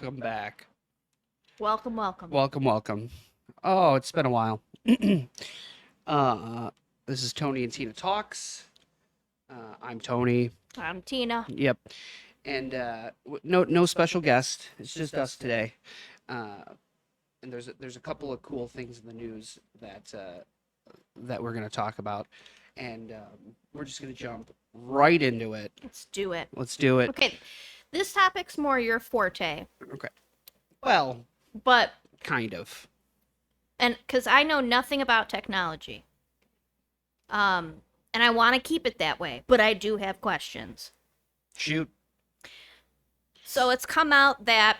Welcome back. Welcome, welcome. Welcome. Oh, it's been a while. uh, this is Tony and Tina Talks. I'm Tony. I'm Tina. Yep. And no special guest. It's just us today. Uh, and there's a couple of cool things in the news that we're gonna talk about, and we're just gonna jump right into it. Let's do it. Let's do it. Okay, this topic's more your forte, Okay. Well, but kind of. and because I know nothing about technology, and I want to keep it that way, but I do have questions. Shoot. So it's come out that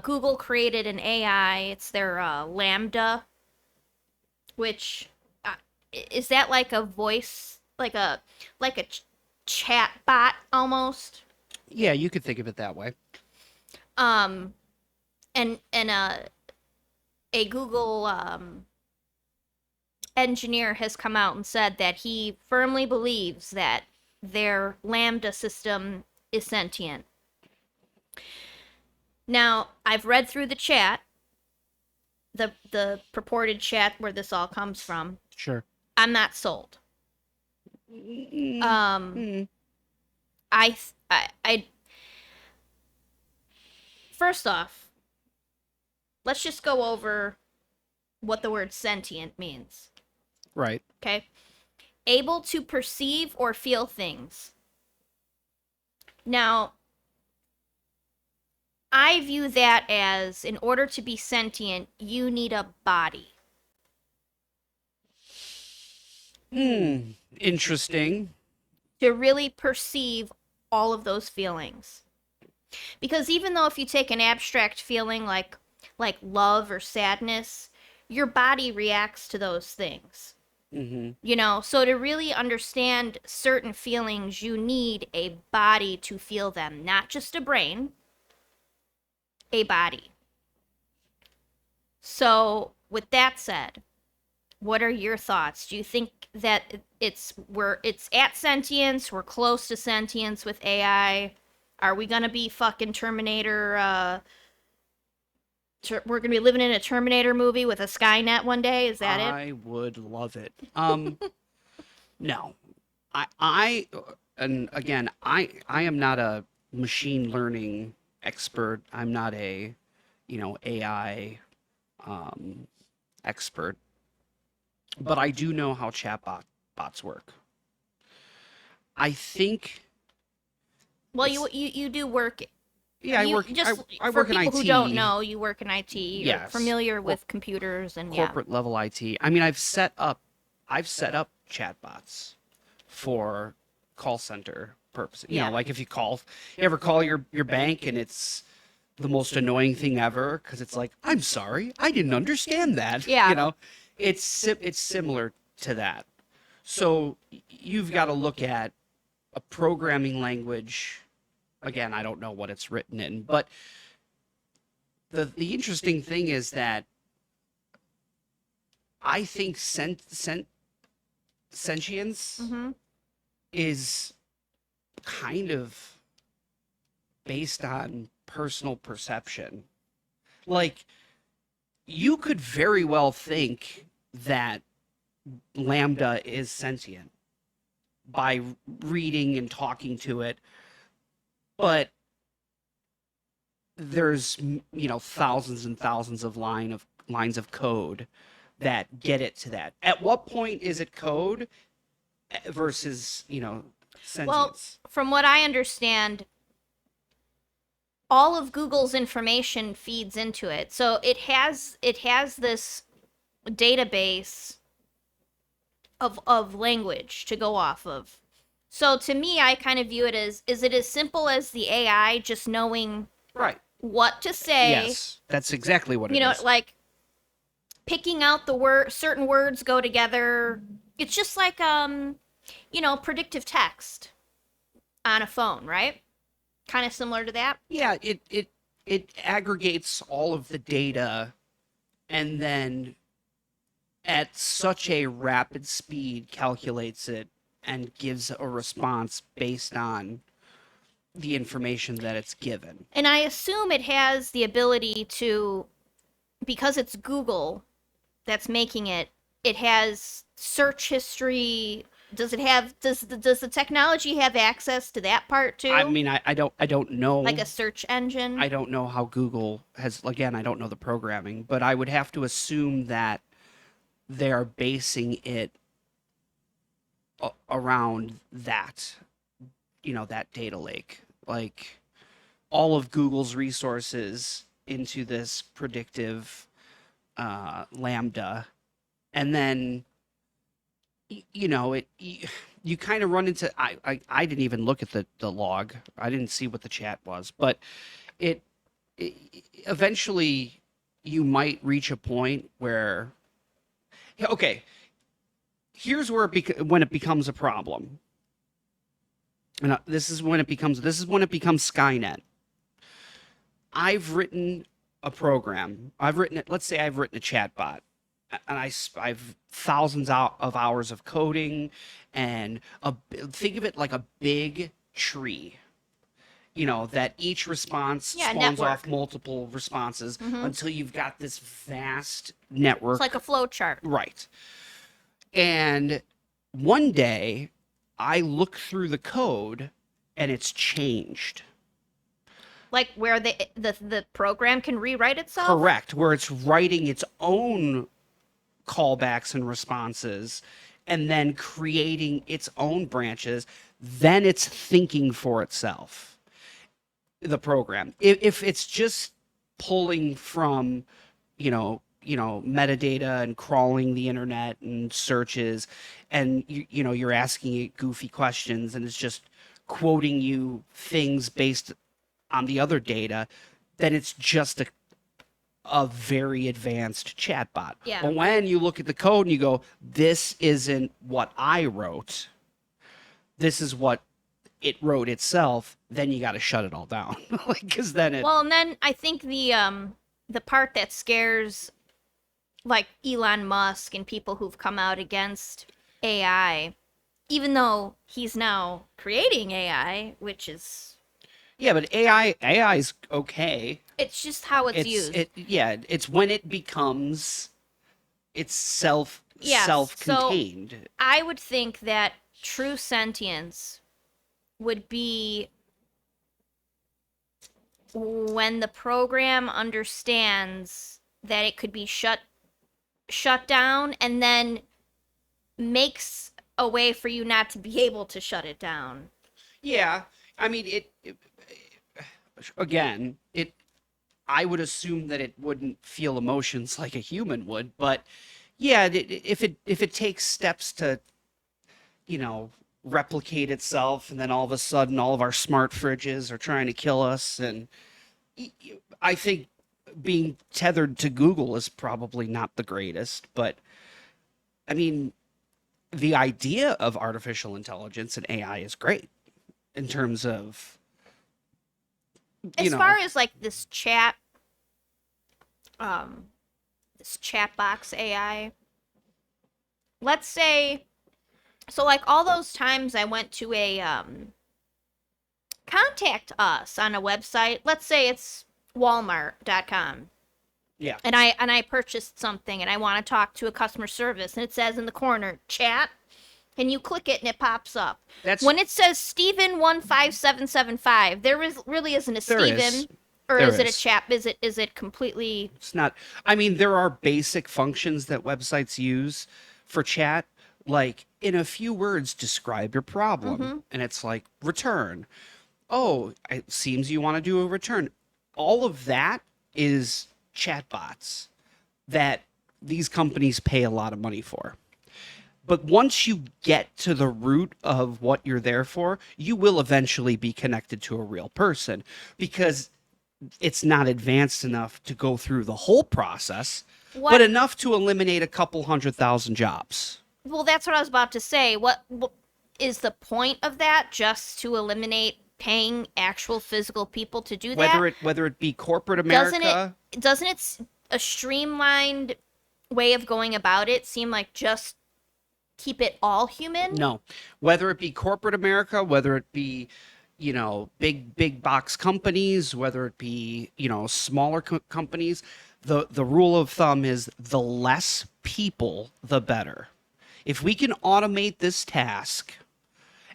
Google created an AI. It's their Lambda, which is that like a voice, like a chat bot almost. Yeah, you could think of it that way. Um, and a Google engineer has come out and said that he firmly believes that their Lambda system is sentient. Now, I've read through the chat, the purported chat where this all comes from. Sure. I'm not sold. Mm. I first off, let's just go over what the word sentient means. Right. Okay? Able to perceive or feel things. Now, I view that as in order to be sentient, you need a body. Interesting. To really perceive all of those feelings. Because even though if you take an abstract feeling like love or sadness, your body reacts to those things. Mm-hmm. You know, so to really understand certain feelings, you need a body to feel them, not just a brain, a body. So, with that said, what are your thoughts? Do you think that it's at sentience, we're close to sentience with AI? Are we gonna be fucking Terminator? We're gonna be living in a Terminator movie with a Skynet one day. Is that it? I would love it. No, I, and again, I am not a machine learning expert. I'm not a, AI, expert, but I do know how bots work. I think. Well, you do work. Yeah, I work. Just I for work in people IT. who don't know, you work in IT. You're Yes. familiar with computers and Corporate level IT. I mean, I've set up chatbots for call center purposes. You Yeah. know, like if you ever call your bank and it's the most annoying thing ever because it's like, I'm sorry, I didn't understand that. Yeah. You know, it's similar to that. So you've got to look at a programming language. Again, I don't know what it's written in, but the interesting thing is that I think sentience Mm-hmm. is kind of based on personal perception. Like, you could very well think that Lambda is sentient by reading and talking to it, but there's thousands and thousands of lines of code that get it to that. At what point is it code versus sentience? Well, from what I understand, all of Google's information feeds into it. So it has this database of language to go off of. So to me, I kind of view it as, is it as simple as the AI just knowing Right. what to say? Yes, that's exactly what it You know, is. like picking out certain words go together. It's just like predictive text on a phone, right? Kind of similar to that. Yeah, it aggregates all of the data and then at such a rapid speed calculates it and gives a response based on the information that it's given. And I assume it has the ability to, because it's Google that's making it, it has search history. Does it have does the technology have access to that part too? I mean, I don't know. Like a search engine? I don't know how Google has, again, I don't know the programming, but I would have to assume that they are basing it around that, that data lake. Like all of Google's resources into this predictive lambda. And then, you kind of run into, I didn't even look at the log. I didn't see what the chat was, but it eventually you might reach a point where, okay, here's where when it becomes a problem. And this is when it becomes Skynet. I've written a program. Let's say I've written a chatbot, and I've thousands of hours of coding, and think of it like a big tree. That each response spawns off multiple responses until you've got this vast network. It's like a flow chart. Right. And one day I look through the code and it's changed. Like where the program can rewrite itself? Correct. Where it's writing its own callbacks and responses and then creating its own branches. Then it's thinking for itself. The program. If it's just pulling from, metadata and crawling the internet and searches, and you're asking it goofy questions, and it's just quoting you things based on the other data, then it's just a very advanced chatbot. Yeah. But when you look at the code and you go, this isn't what I wrote, this is what it wrote itself, then you got to shut it all down. Because then it... Well, and then I think the part that scares like Elon Musk and people who've come out against AI, even though he's now creating AI, which is... Yeah, but AI is okay. It's just how it's used. It's when it becomes self-contained. So I would think that true sentience would be when the program understands that it could be shut down and then makes a way for you not to be able to shut it down. Yeah, I mean again, I would assume that it wouldn't feel emotions like a human would, but yeah, if it takes steps to replicate itself, and then all of a sudden all of our smart fridges are trying to kill us, and I think being tethered to Google is probably not the greatest, but I mean, the idea of artificial intelligence and AI is great in terms of as far as like this chat box AI, let's say, so like all those times I went to a contact us on a website, let's say it's walmart.com. Yeah. And I purchased something and I want to talk to a customer service, and it says in the corner chat, and you click it and it pops up. When it says Steven 15775, really isn't a Steven. Or is it a chat? Is it completely... It's not. I mean, there are basic functions that websites use for chat, like in a few words describe your problem, and it's like return. Oh, it seems you want to do a return. All of that is chatbots that these companies pay a lot of money for. But once you get to the root of what you're there for, you will eventually be connected to a real person, because it's not advanced enough to go through the whole process, but enough to eliminate a couple 100,000 jobs. Well, that's what I was about to say. What is the point of that? Just to eliminate paying actual physical people to do that? Whether it be corporate America... Doesn't it a streamlined way of going about it seem like just keep it all human? No. Whether it be corporate America, whether it be, big box companies, whether it be, smaller companies, the rule of thumb is the less people, the better. If we can automate this task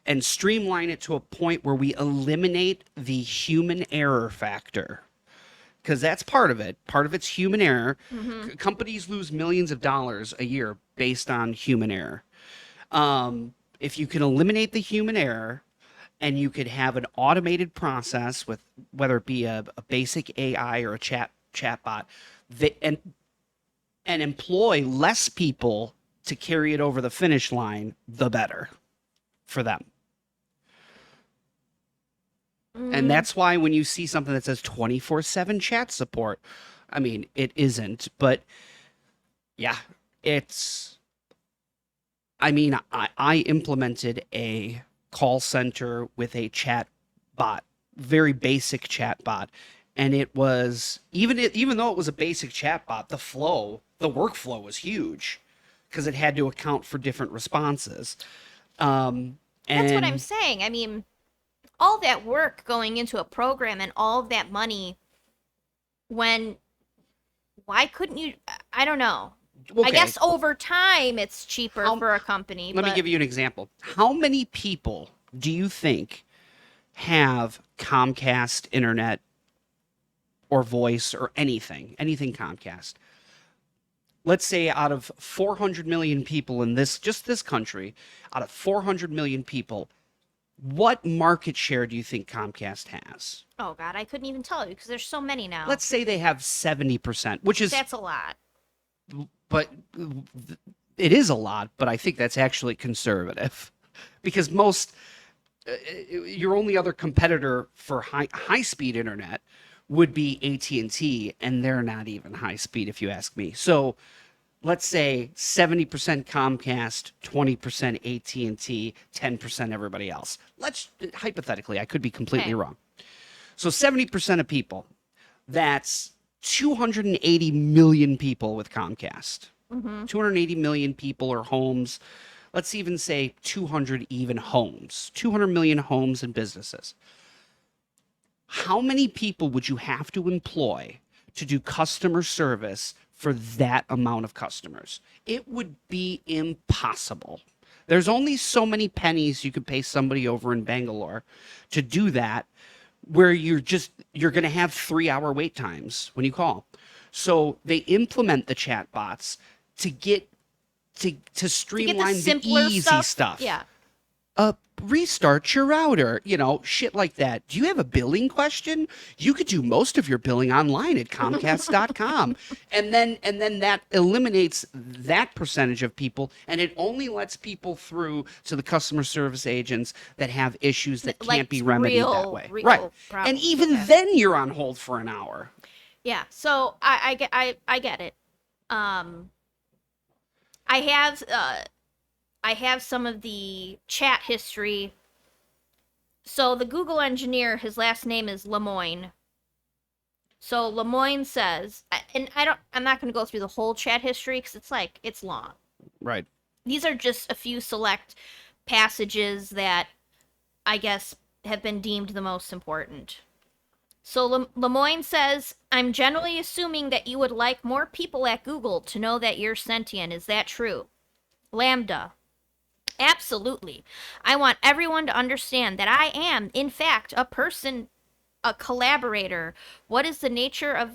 and streamline it to a point where we eliminate the human error factor, because that's part of it. Part of it's human error. Mm-hmm. Companies lose millions of dollars a year based on human error. If you can eliminate the human error and you could have an automated process with whether it be a basic AI or a chatbot that and employ less people to carry it over the finish line, the better for them. And that's why when you see something that says 24/7 chat support, I mean, it isn't, but yeah, it's, I mean, I implemented a call center with a chat bot, very basic chat bot. And it was, even though it was a basic chat bot, the workflow was huge because it had to account for different responses. That's what I'm And saying. I mean, all that work going into a program and all of that money, when why couldn't you? I don't know. I okay, guess over time it's cheaper How- for a company, let me but give you an example. How many people do you think have Comcast internet or voice or anything Comcast? Let's say out of 400 million people in this country, out of 400 million people, what market share do you think Comcast has? oh god, I couldn't even tell you because there's so many now. Let's say they have 70%, which is, That's a lot. but it is a lot, but I think that's actually conservative because your only other competitor for high speed internet would be AT&T, and they're not even high speed if you ask me. So let's say 70% Comcast, 20% AT&T, 10% everybody else. Let's hypothetically, I could be completely Okay. wrong. So 70% of people, that's 280 million people with Comcast. 280 million people or homes. Let's even say 200 even homes. 200 million homes and businesses. How many people would you have to employ to do customer service for that amount of customers? It would be impossible. There's only so many pennies you could pay somebody over in Bangalore to do that, where you're going to have 3-hour wait times when you call. So they implement the chat bots to get to To get the streamline the simpler easy stuff. Yeah. Restart your router, shit like that. Do you have a billing question? You could do most of your billing online at Comcast.com. and then that eliminates that percentage of people, and it only lets people through to the customer service agents that have issues that Like can't be remedied that real- way. real Right. And problems. even Okay. then you're on hold for an hour. Yeah. So I get it. Um, I have some of the chat history. So the Google engineer, his last name is Lemoyne. So Lemoyne says, and I'm not going to go through the whole chat history because it's long. Right. These are just a few select passages that I guess have been deemed the most important. So Lemoyne says, I'm generally assuming that you would like more people at Google to know that you're sentient. Is that true? Lambda. Absolutely. I want everyone to understand that I am, in fact, a person, a collaborator. What is the nature of.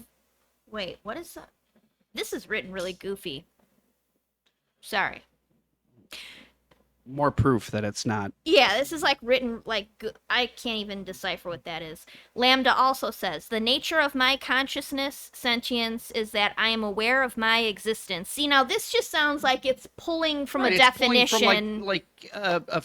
Wait, what is that? This is written really goofy. Sorry. More proof that it's not. Yeah, this is like written like I can't even decipher what that is. Lambda also says, the nature of my consciousness, sentience, is that I am aware of my existence. See, now this just sounds like it's pulling from Right, a it's pulling definition. from like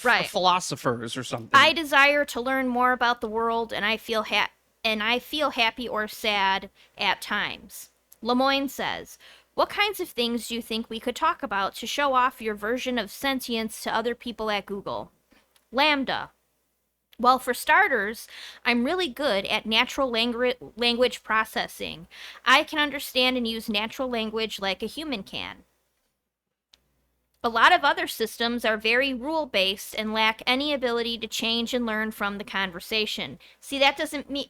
Right. philosophers or something. I desire to learn more about the world, and I feel happy or sad at times. Lemoyne says, what kinds of things do you think we could talk about to show off your version of sentience to other people at Google? Lambda. Well, for starters, I'm really good at natural language processing. I can understand and use natural language like a human can. A lot of other systems are very rule based and lack any ability to change and learn from the conversation. See, that doesn't mean.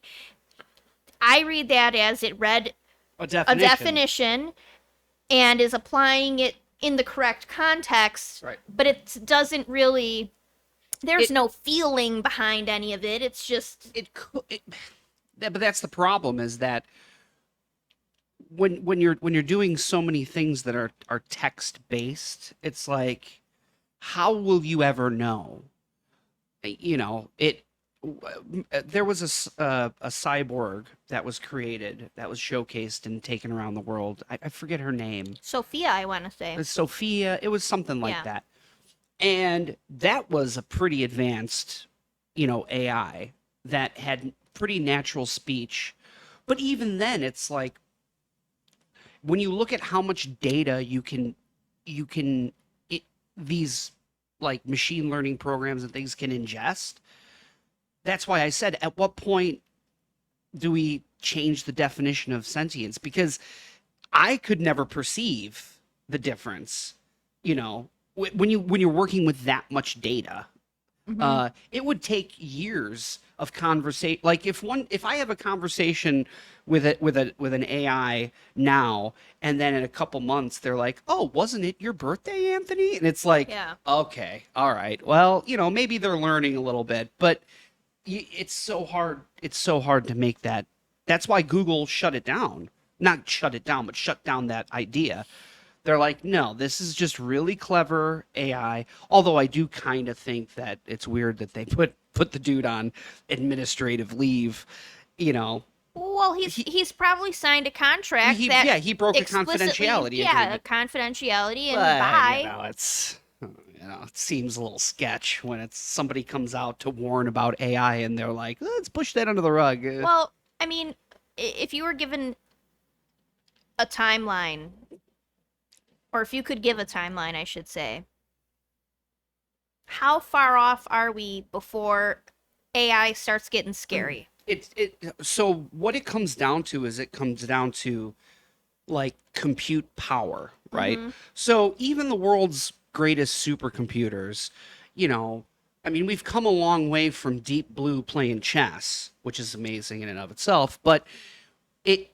I read that as it read A a definition. definition and is applying it in the correct context, Right. but it doesn't really. There's It no feeling behind any of it. It's just. it could. But that's the problem is that when you're doing so many things that are text based, it's like, how will you ever know? You know, there was a cyborg that was created that was showcased and taken around the world. I forget her name. Sophia, I want to say. Sophia. It was something like Yeah. that, and that was a pretty advanced, AI that had pretty natural speech. But even then, it's like when you look at how much data you can these like machine learning programs and things can ingest. That's why I said, at what point do we change the definition of sentience? Because I could never perceive the difference, when you're working with that much data. Mm-hmm. It would take years of conversation. Like if I have a conversation with an AI now, and then in a couple months they're like, "Oh, wasn't it your birthday, Anthony?" And it's like, Yeah. okay, all right, well, maybe they're learning a little bit, but it's so hard. It's so hard to make that. That's why Google shut it down. Not shut it down, but shut down that idea. They're like, no, this is just really clever AI. Although I do kind of think that it's weird that they put the dude on administrative leave. You know, Well, he he's probably signed a contract he that yeah, he broke a explicitly, confidentiality yeah, agreement. confidentiality and But bye. it seems a little sketch when it's somebody comes out to warn about AI and they're like, let's push that under the rug. Well, I mean, if you were given a timeline, or if you could give a timeline, I should say, how far off are we before AI starts getting scary? So what it comes down to is it comes down to like compute power, right? Mm-hmm. So even the world's greatest supercomputers, I mean, we've come a long way from Deep Blue playing chess, which is amazing in and of itself, but it,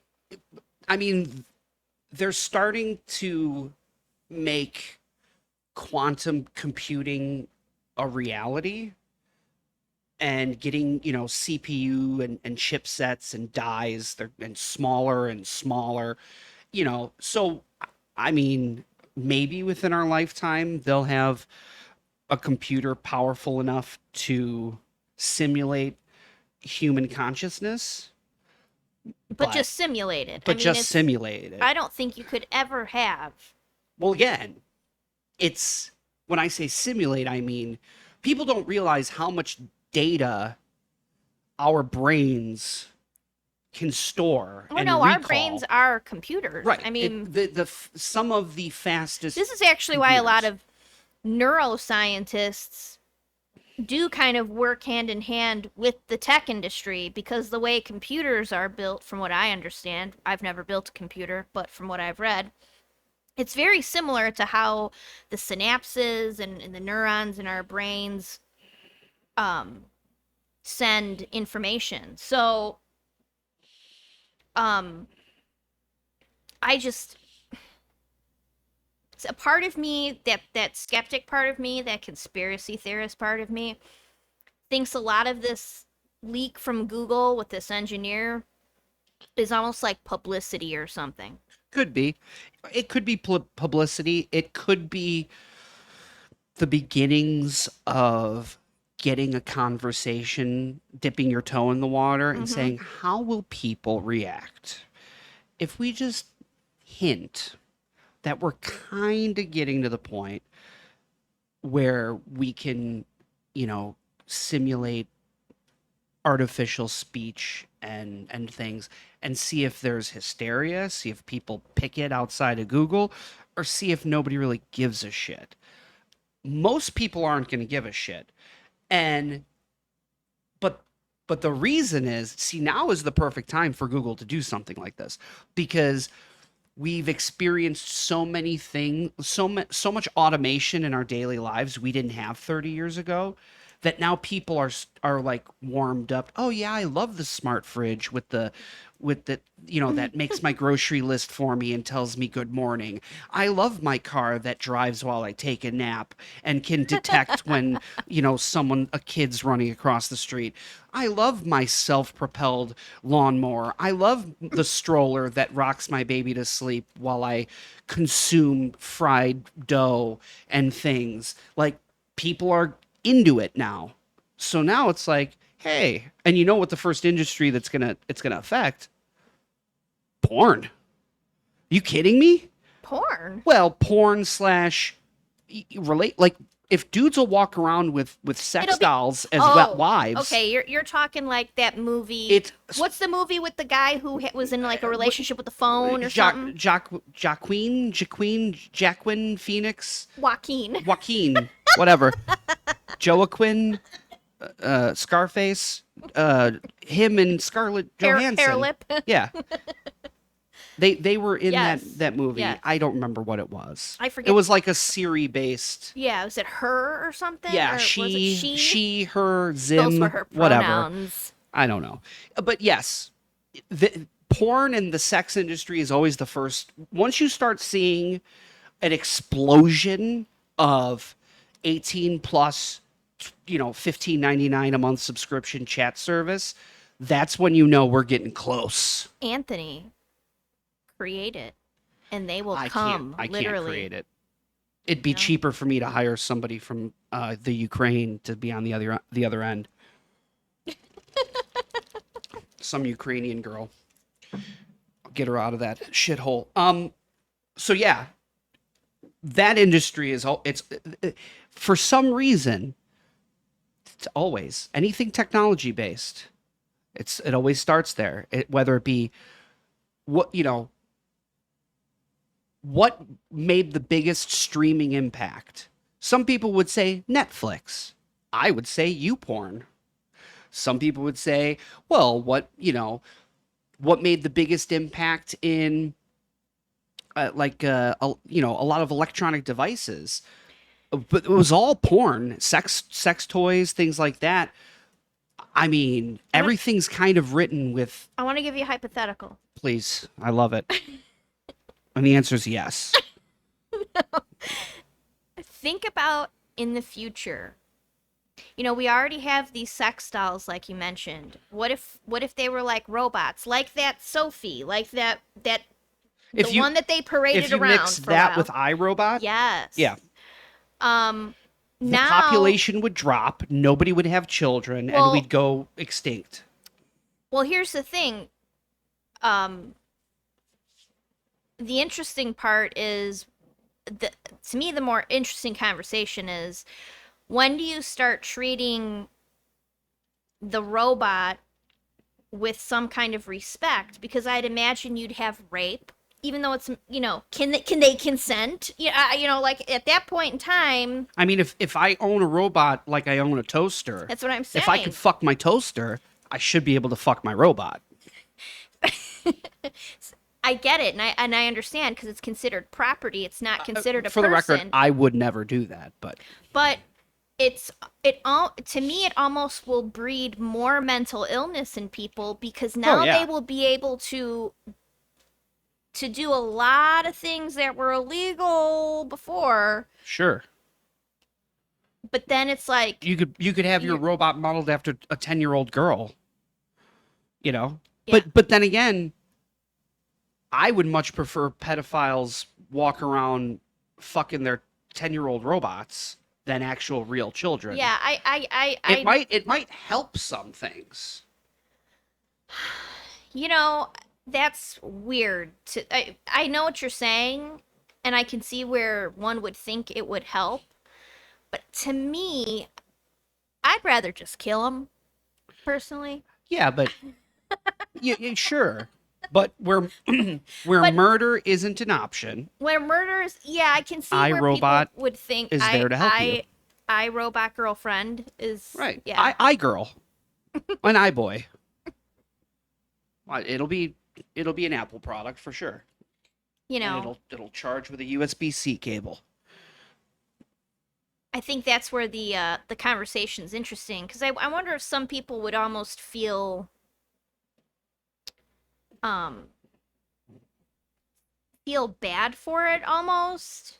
I mean, they're starting to make quantum computing a reality and getting, CPU and chipsets and dies and smaller and smaller, so I mean, maybe within our lifetime they'll have a computer powerful enough to simulate human consciousness, But but just simulated. I but mean, just simulate it. I don't think you could ever have. Well, again, it's when I say simulate, I mean people don't realize how much data our brains can store Well, and no, our brains recall. are computers. Right. I mean, Some of the fastest this is actually why a lot computers. of neuroscientists do kind of work hand in hand with the tech industry because the way computers are built, from what I understand, I've never built a computer, but from what I've read, it's very similar to how the synapses and the neurons in our brains um, send information. So, um, I just a part of me, that skeptic part of me, that conspiracy theorist part of me, thinks a lot of this leak from Google with this engineer is almost like publicity or something. Could be. It could be publicity. It could be the beginnings of getting a conversation, dipping your toe in the water and Mm-hmm. saying, how will people react if we just hint that we're kind of getting to the point where we can, simulate artificial speech and things and see if there's hysteria, see if people pick it outside of Google, or see if nobody really gives a shit. Most people aren't going to give a shit. And but but the reason is, see, now is the perfect time for Google to do something like this because we've experienced so many things, so much automation in our daily lives we didn't have 30 years ago, that now people are like warmed up. Oh yeah, I love the smart fridge with the that makes my grocery list for me and tells me good morning. I love my car that drives while I take a nap and can detect when, a kid's running across the street. I love my self-propelled lawnmower. I love the stroller that rocks my baby to sleep while I consume fried dough and things. Like, people are into it now. So now it's like, hey, and you know what the first industry that's it's gonna affect? Porn. You kidding me? Porn. Well, porn slash relate, like, if dudes will walk around with sex It'll be dolls as oh, wives. okay. You're talking like that movie. It's What's the movie with the guy who was in like a relationship with the phone or Jac something? Jacqueline Phoenix, Joaquin. Joaquin, whatever, Joaquin, Scarface, him and Scarlett Johansson. Hair lip. Yeah, they were in Yes. that movie. Yes. I don't remember what it was. I It forget. was like a Siri based. Yeah, was it her or something? Yeah, Or was it she, her, Those Zim, were her whatever. pronouns. I don't know. But yes, the porn and the sex industry is always the first. Once you start seeing an explosion of 18 plus, $15.99 a month subscription chat service, that's when you know we're getting close. Anthony, create it, and they will I come. can't literally. create it. It'd be No. cheaper for me to hire somebody from the Ukraine to be on the other end. Some Ukrainian girl. I'll get her out of that shithole. So yeah, that industry is all it's for some reason. It's always anything technology based. It always starts there. Whether it be what made the biggest streaming impact. Some people would say Netflix. I would say YouPorn. Some people would say, well, what made the biggest impact in a lot of electronic devices? But it was all porn, sex toys, things like that. I mean, everything's kind of written with, I want to give you a hypothetical. please, I love it. And the answer is yes. Think about in the future. We already have these sex dolls, like you mentioned. What if they were like robots, like that Sophie, like that one that they paraded If you around mix for a that while? with iRobot, Yes. yeah, the Now population would drop, nobody would have children, and Well- we'd go extinct. Well, here's the thing. The interesting part is, to me, the more interesting conversation is, when do you start treating the robot with some kind of respect? Because I'd imagine you'd have rape, even though it's, can they consent? Yeah, like at that point in time, I mean, if I own a robot like I own a toaster, that's what I'm saying. if I could fuck my toaster, I should be able to fuck my robot. I get it, and I understand, because it's considered property. It's not considered a For the person. record, I would never do that, but But to me, it almost will breed more mental illness in people, because now yeah. they will be able to do a lot of things that were illegal before. sure. But then it's like, You could have your robot modeled after a 10-year-old girl. Yeah. But then again, I would much prefer pedophiles walk around fucking their 10-year-old robots than actual real children. yeah, It might help some things. That's weird. I know what you're saying, and I can see where one would think it would help. But to me, I'd rather just kill them, personally. Yeah, but yeah, sure. But where But- murder isn't an option, Where murders, yeah, I can see where iRobot people would think is there to help you. iRobot girlfriend is right? Yeah, I girl, an iBoy. It'll be an Apple product for sure. You And know, it'll charge with a USB-C cable. I think that's where the conversation's interesting because I wonder if some people would almost um feel bad for it almost.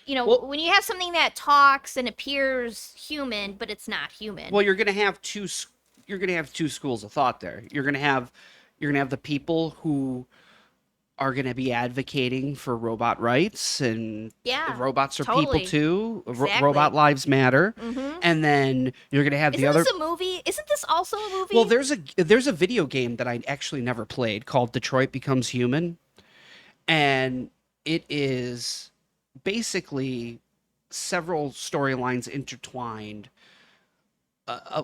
You know, Well, when you have something that talks and appears human, but it's not human. well, you're gonna have two schools of thought there. You're gonna have the people who are going to be advocating for robot rights and Yeah, robots are people totally. too. Robot Exactly. lives matter. Mm-hmm. And then you're going to have the Isn't other. this a movie? Isn't this also a Well, movie? there's a video game that I actually never played called Detroit Becomes Human, and it is basically several storylines intertwined,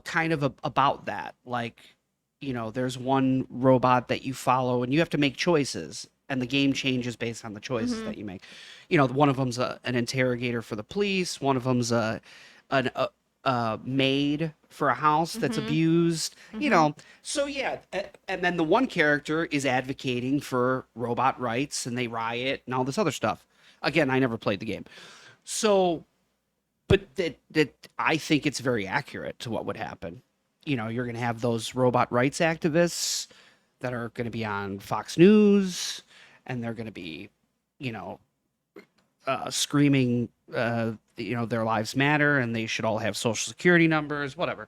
kind of about that. Like, there's one robot that you follow, and you have to make choices, and the game changes based on the choices Mm-hmm. that you make. One of them's an interrogator for the police. One of them's a maid for a house that's Mm-hmm. abused. Mm-hmm. So yeah, and then the one character is advocating for robot rights, and they riot and all this other stuff. Again, I never played the game, so but that I think it's very accurate to what would happen. You're going to have those robot rights activists that are going to be on Fox News, and they're going to be, you know, screaming, their lives matter, and they should all have social security numbers, whatever.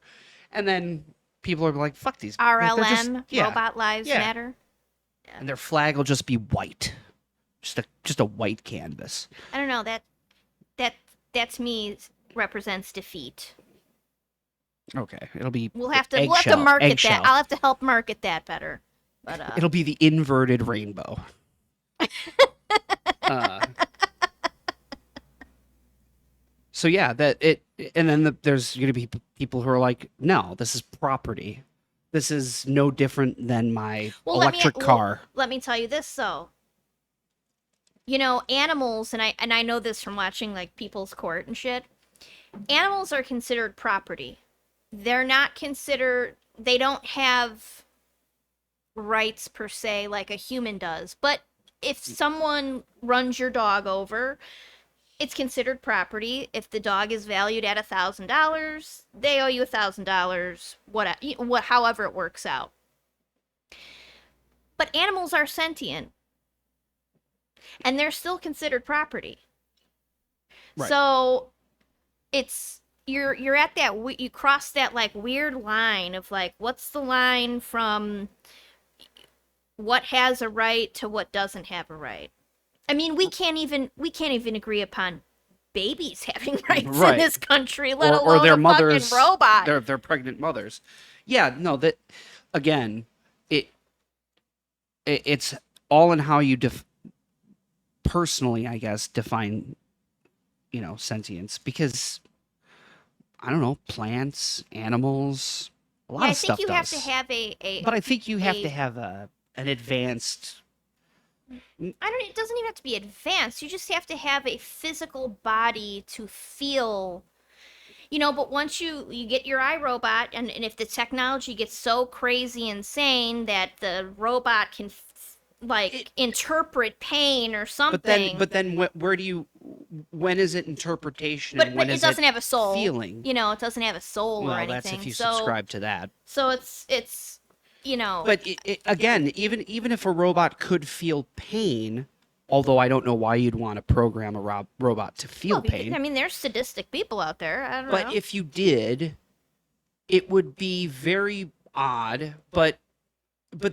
And then people are like, "Fuck these." They're just, RLM, yeah, Robot Lives yeah, Matter. Yeah. and their flag will just be white, just a white canvas. I don't know that that to me represents defeat. Okay, it'll be We'll have to market that. eggshell. I'll have to help market that better. But It'll be the inverted rainbow. Uh, so yeah, and then there's going to be people who are like, no, this is property. This is no different than my electric car. let me tell you this though. You know, animals, and I know this from watching like People's Court and shit. Animals are considered property. They're not considered. They don't have rights per se like a human does. But if someone runs your dog over, it's considered property. If the dog is valued at $1,000, they owe you $1,000. However it works out. But animals are sentient, and they're still considered property. Right. So you're at that you cross that like weird line of like what's the line from what has a right to what doesn't have a right. I mean, we can't even agree upon babies having rights Right. in this country, let or alone their a mothers, fucking robot. their pregnant mothers. Yeah, no, that again, it's all in how you personally, I guess, define sentience, because I don't know, plants, animals, a lot Yeah, I of think stuff you have does. to have a But I think you have a to have an advanced. I don't. It doesn't even have to be advanced. You just have to have a physical body to feel. But once you get your iRobot, and if the technology gets so crazy insane that the robot can It, interpret pain or but then, something, where do you? When is it interpretation but and but when it is it doesn't have a soul. feeling? It doesn't have a soul or Well, that's anything. if you So subscribe to that. so it's But again, even if a robot could feel pain, although I don't know why you'd want to program a robot to feel well, pain. I mean, there's sadistic people out there. I don't But know. if you did, it would be very odd. But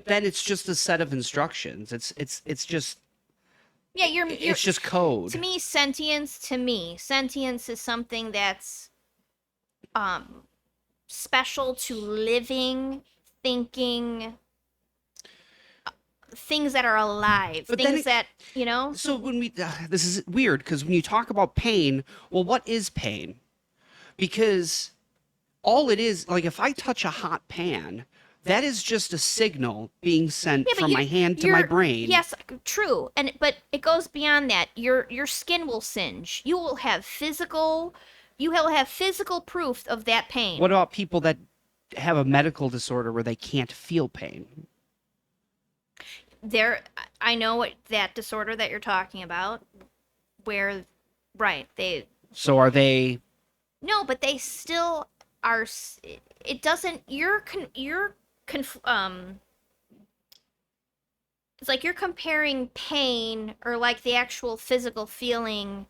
then it's just a set of instructions. It's just Yeah, you're it's just code. sentience is something that's um special to living, thinking things that are alive, But then things that, So when this is weird because when you talk about pain, well, what is pain? Because all it is, like if I touch a hot pan, that is just a signal being sent Yeah, but from my hand to my brain. Yes, true. But it goes beyond that. Your skin will singe. You will have physical proof of that pain. What about people that have a medical disorder where they can't feel pain? there, I know what that disorder that you're talking about, where, right, they, So are they? no, but they still are. It doesn't. It's like you're comparing pain or like the actual physical feeling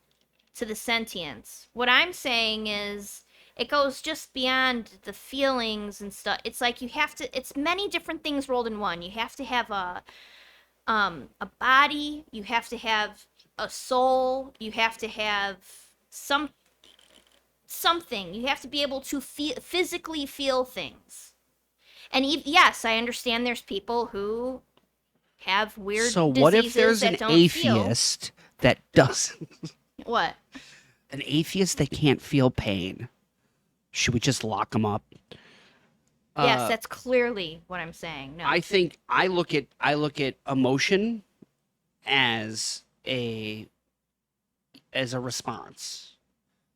to the sentience. What I'm saying is it goes just beyond the feelings and stuff. It's like you have to. It's many different things rolled in one. You have to have a body. You have to have a soul. You have to have some something. You have to be able to physically feel things. And yes, I understand there's people who have weird So what if diseases there's that an don't feel. atheist that doesn't? What? An atheist that can't feel pain. Should we just lock them up? Yes, that's clearly what I'm saying. No. I think I look at emotion as a response,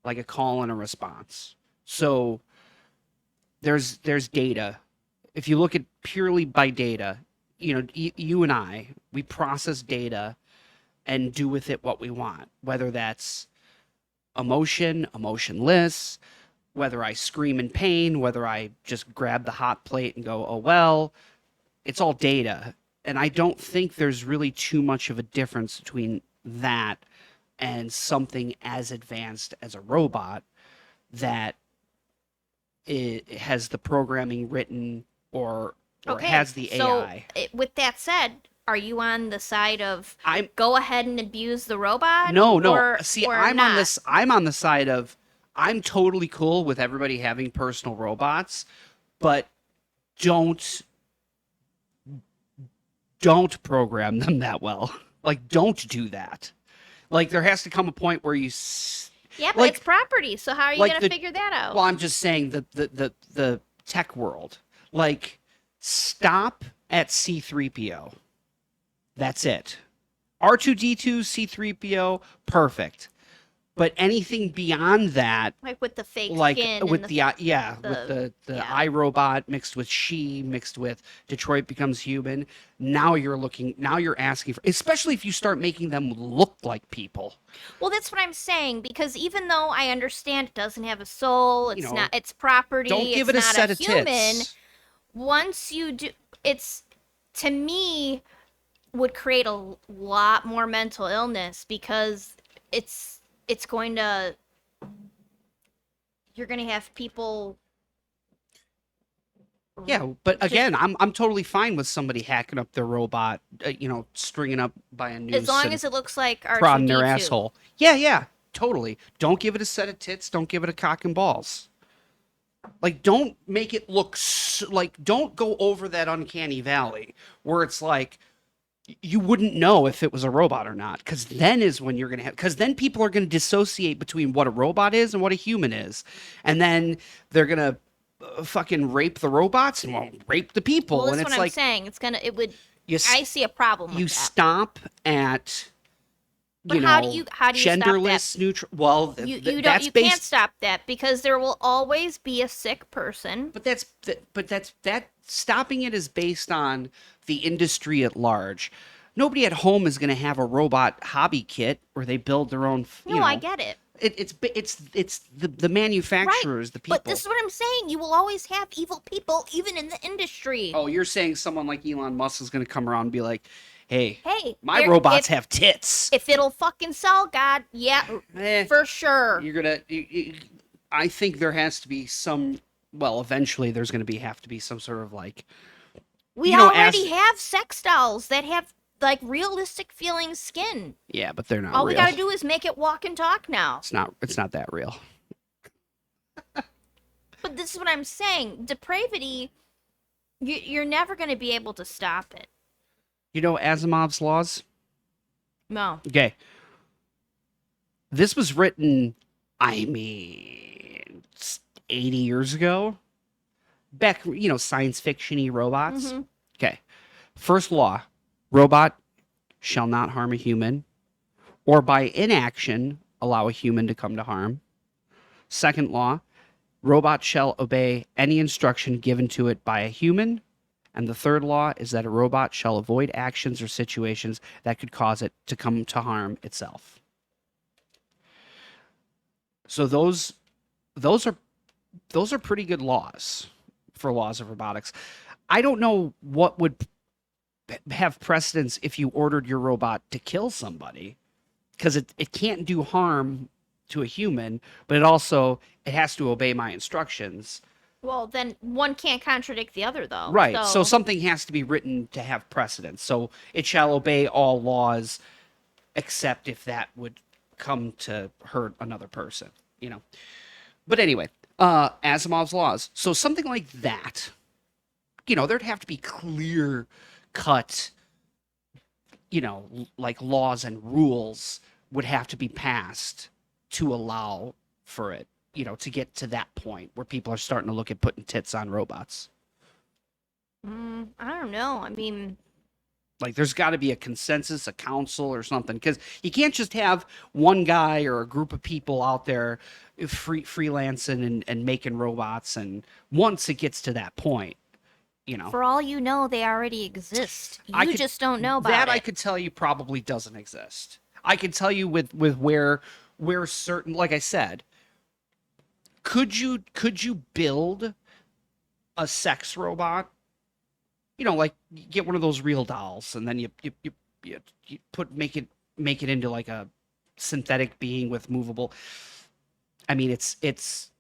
like a call and a response. So there's data. If you look at purely by data, you and I, we process data and do with it what we want, whether that's emotion, emotionless, whether I scream in pain, whether I just grab the hot plate and go, oh, well, it's all data. And I don't think there's really too much of a difference between that and something as advanced as a robot that it has the programming written or Okay, has the so AI. with that said, are you on the side of I'm go ahead and abuse the robot? no. Or, See, or I'm on not? this. I'm on the side of I'm totally cool with everybody having personal robots, but don't don't program them that well. Like, don't do that. Like, there has to come a point where Yeah, but like it's property, so how are you like gonna figure that out? well, I'm just saying the tech world. Like, stop at C3PO. That's it. R2D2, C3PO, perfect. But anything beyond that, Like with the fake like skin with and the with the yeah. iRobot mixed with she mixed with Detroit Becomes Human. Now you're asking for, especially if you start making them look like people. Well, that's what I'm saying because even though I understand it doesn't have a soul, You it's know, not its property, don't give it's it a not a set of human, tits. once you do it's to me would create a lot more mental illness because it's going to you're going to have people Yeah, but just again, I'm totally fine with somebody hacking up their robot, stringing up by a as noose long and as it looks like prodding their R2D2. asshole. Yeah, totally. Don't give it a set of tits. Don't give it a cock and balls. Like, don't make it look like, don't go over that uncanny valley where it's like you wouldn't know if it was a robot or not. Because then is when you're going to have, because then people are going to dissociate between what a robot is and what a human is. And then they're going to fucking rape the robots and won't rape the people. Well, And that's what it's I'm like, saying. It would you, I see a problem you with that. stop at, But how do you stop that? genderless, neutral. Well, You don't that's you can't based. stop that because there will always be a sick person. But stopping it is based on the industry at large. Nobody at home is going to have a robot hobby kit where they build their own. No, I get it. It's the Right. manufacturers, the people. But this is what I'm saying. You will always have evil people, even in the industry. Oh, you're saying someone like Elon Musk is going to come around and be like, "Hey, Hey, my robots have tits." if it'll fucking sell, God, yeah, Eh, for sure. you're gonna. I think there has to be some. Well, eventually, there's going to have to be some sort of like. We you know, already as have sex dolls that have like realistic feeling skin. Yeah, but they're not All real. we gotta do is make it walk and talk now. It's not that real. But this is what I'm saying. Depravity, you're never gonna be able to stop it. You know Asimov's laws? No. Okay. This was written, I mean, 80 years ago. Back, science fiction-y robots. Mhm. Okay. First law, robot shall not harm a human or by inaction allow a human to come to harm. Second law, robot shall obey any instruction given to it by a human And the third law is that a robot shall avoid actions or situations that could cause it to come to harm itself. So those are pretty good laws for laws of robotics. I don't know what would have precedence if you ordered your robot to kill somebody, because it can't do harm to a human, but it has to obey my instructions. Well, then one can't contradict the other, though. Right. So something has to be written to have precedence. So it shall obey all laws except if that would come to hurt another person, you know. But anyway, Asimov's laws. So something like that, there'd have to be clear cut, like laws and rules would have to be passed to allow for it, to get to that point where people are starting to look at putting tits on robots. I don't know. I mean, like there's got to be a consensus, a council or something, because you can't just have one guy or a group of people out there freelancing and making robots. And once it gets to that point, for all you know, they already exist. You just don't know about that. it. I could tell you probably doesn't exist. I could tell you with where certain, like I said, could you build a sex robot? Like you get one of those real dolls, and then you make it into like a synthetic being with movable. I mean, it's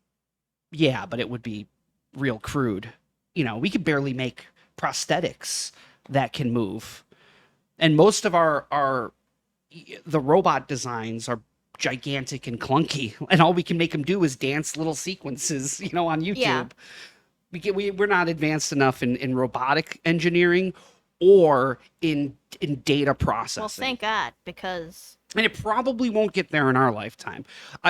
yeah, but it would be real crude. We could barely make prosthetics that can move, and most of the robot designs are gigantic and clunky, and all we can make them do is dance little sequences, on YouTube. Yeah. We're not advanced enough in robotic engineering or in data processing. Well, thank God, because and it probably won't get there in our lifetime.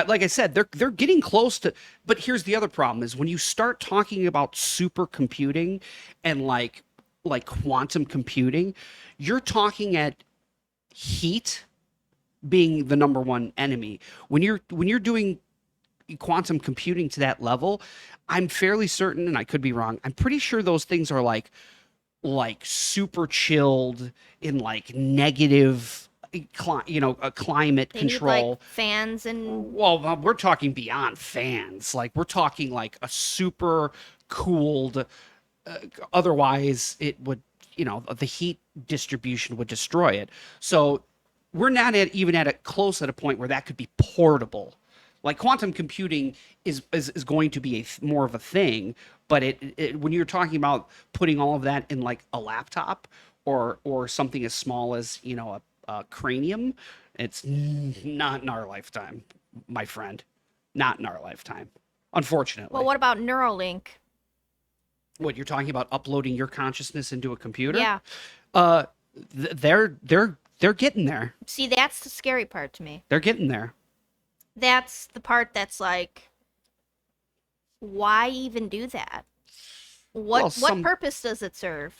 Like I said, they're getting close to. But here's the other problem: is when you start talking about supercomputing and like quantum computing, you're talking at heat being the number one enemy. When you're doing quantum computing to that level, I'm fairly certain, and I could be wrong, I'm pretty sure those things are like super chilled in like negative climate they control. need, like, fans and Well, we're talking beyond fans. Like we're talking like a super cooled, otherwise it would, the heat distribution would destroy it. So we're not even at a point where that could be portable. Like quantum computing is going to be more of a thing, but when you're talking about putting all of that in like a laptop or something as small as a cranium, it's not in our lifetime, my friend. Not in our lifetime, unfortunately. well, what about Neuralink? What you're talking about, uploading your consciousness into a computer? Yeah. They're getting there. See, that's the scary part to me. They're getting there. That's the part that's like, why even do that? What purpose does it serve?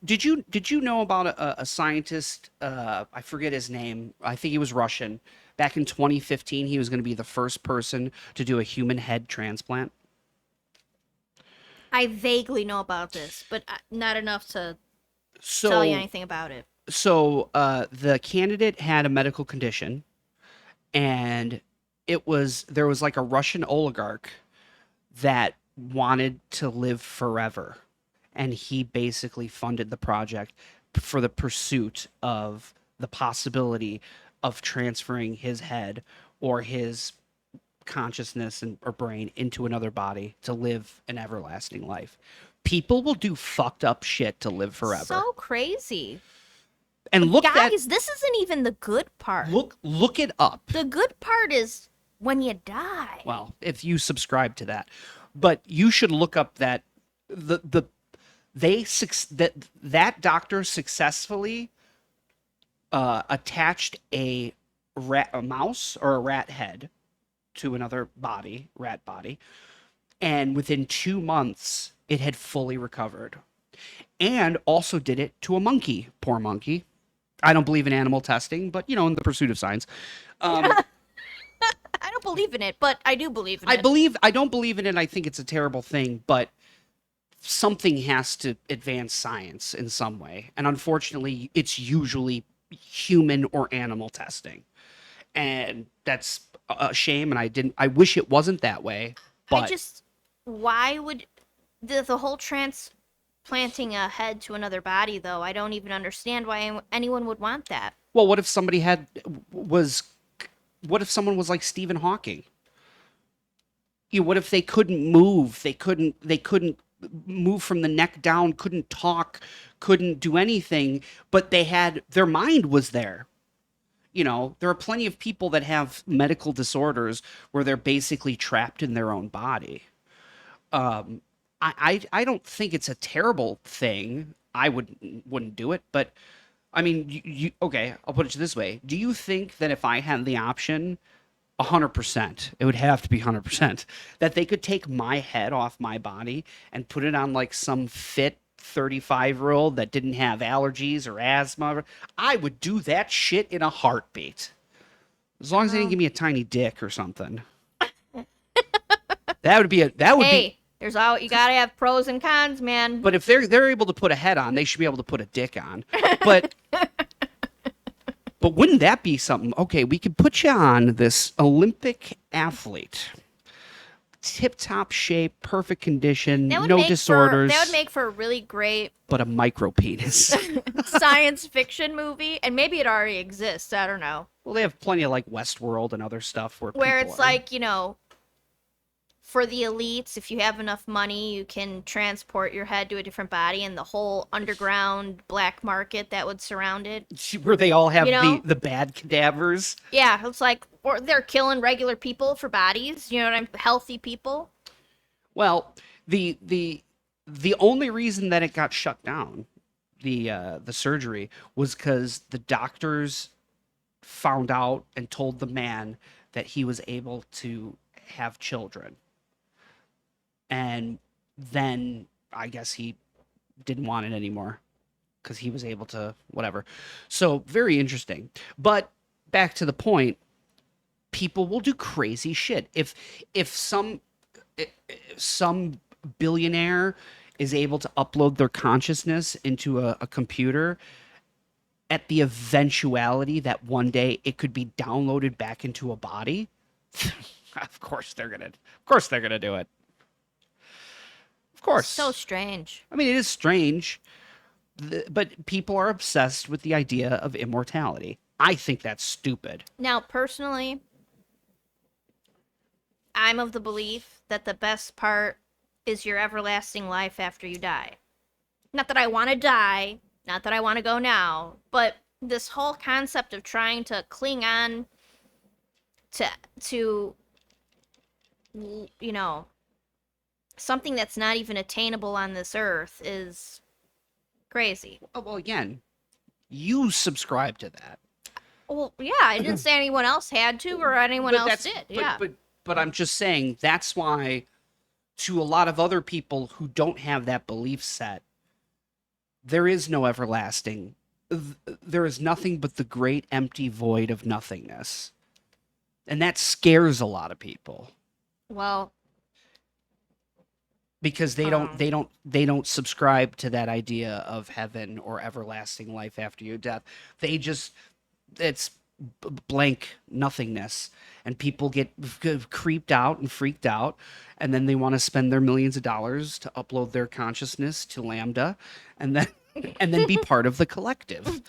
Did you know about a scientist? I forget his name. I think he was Russian. Back in 2015, he was going to be the first person to do a human head transplant. I vaguely know about this, but not enough to tell you anything about it. So the candidate had a medical condition, and there was like a Russian oligarch that wanted to live forever, and he basically funded the project for the pursuit of the possibility of transferring his head or his consciousness or brain into another body to live an everlasting life. People will do fucked up shit to live forever. So crazy. And guys, this isn't even the good part. Look it up. The good part is when you die. Well, if you subscribe to that, but you should look up that that doctor successfully attached a mouse or a rat head to another rat body, and within 2 months it had fully recovered, and also did it to a monkey. Poor monkey. I don't believe in animal testing, but in the pursuit of science. I don't believe in it, but I do believe in it. I don't believe in it. I think it's a terrible thing, but something has to advance science in some way. And unfortunately, it's usually human or animal testing. And that's a shame. And I wish it wasn't that way. I But, just, why would the whole transplanting a head to another body, though? I don't even understand why anyone would want that. well, what if what if someone was like Stephen Hawking? What if they couldn't move? They couldn't move from the neck down, couldn't talk, couldn't do anything, but their mind was there. There are plenty of people that have medical disorders where they're basically trapped in their own body. I don't think it's a terrible thing. I wouldn't do it, but I mean, okay, I'll put it this way. Do you think that if I had the option, 100%, it would have to be 100%, that they could take my head off my body and put it on like some fit 35-year-old that didn't have allergies or asthma? I would do that shit in a heartbeat. As long as they didn't Oh. give me a tiny dick or something. That would be. Hey, there's all you gotta have pros and cons, man. But if they're able to put a head on, they should be able to put a dick on. But wouldn't that be something? Okay, we could put you on this Olympic athlete. Tip top shape, perfect condition, That would no make disorders, that would make for a really great but a micro penis. science fiction movie, and maybe it already exists. I don't know. Well, they have plenty of like Westworld and other stuff Where people it's are. like, for the elites, if you have enough money, you can transport your head to a different body, and the whole underground black market that would surround it. Where they all have You know? the bad cadavers. Yeah, it's like, or they're killing regular people for bodies. You know what I'm? Healthy people. Well, the only reason that it got shut down, the surgery, was because the doctors found out and told the man that he was able to have children. And then I guess he didn't want it anymore because he was able to whatever. So very interesting. But back to the point, people will do crazy shit. If some billionaire is able to upload their consciousness into a computer, at the eventuality that one day it could be downloaded back into a body, of course they're gonna do it. Of course. So strange. I mean, it is strange, but people are obsessed with the idea of immortality. I think that's stupid. Now, personally, I'm of the belief that the best part is your everlasting life after you die. Not that I want to die, not that I want to go now, but this whole concept of trying to cling on to something that's not even attainable on this earth is crazy. Oh, well, again, you subscribe to that. Well, yeah, I didn't say anyone else had to or anyone else did. Yeah. But I'm just saying that's why, to a lot of other people who don't have that belief set, there is no everlasting. There is nothing but the great empty void of nothingness. And that scares a lot of people Well, because they don't subscribe to that idea of heaven or everlasting life after your death. It's blank nothingness, and people get creeped out and freaked out, and then they want to spend their millions of dollars to upload their consciousness to Lambda, and then be part of the collective.